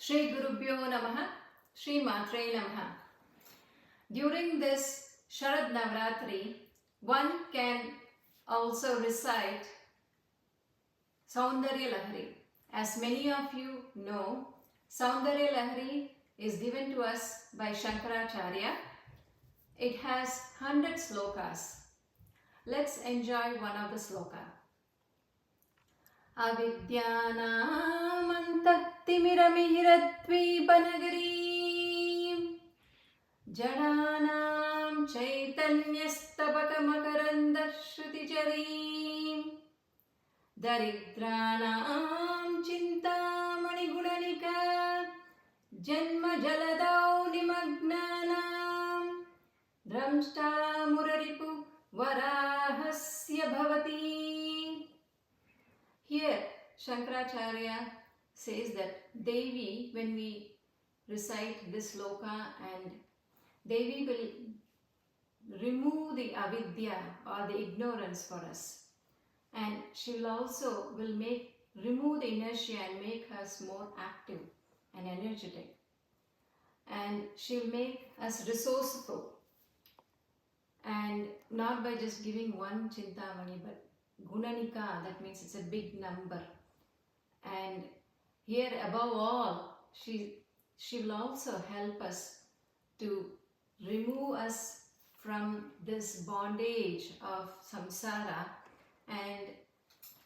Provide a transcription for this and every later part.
Shri Gurubhyo Namaha, Shri Matre Namaha. During this Sharad Navratri, one can also recite Saundarya Lahari. As many of you know, Saundarya Lahari is given to us by Shankaracharya. It has 100 slokas. Let's enjoy one of the sloka. Avidyanamantahtimiramihiratvipanagarim Jananam chaitanyastabakamakaraندashruticharim Daridranam chintamani gunanika Janma jaladau nimagnanam Dramshta muraripu varahasya bhavati. Here Shankaracharya says that Devi, when we recite this sloka, and Devi will remove the avidya or the ignorance for us, and she will also remove the inertia and make us more active and energetic, and she will make us resourceful, and not by just giving one chintamani but gunanika, that means it's a big number. And here above all, she will also help us to remove us from this bondage of samsara, and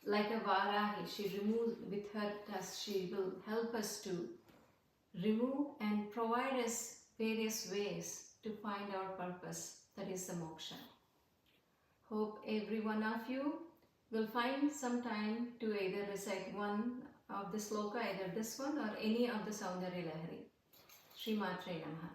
like a Varahi, she removes with her tusk, she will help us to remove and provide us various ways to find our purpose, that is the moksha. Hope every one of you will find some time to either recite one of the sloka, either this one or any of the Saundarya Lahari. Shri Matre Namaha.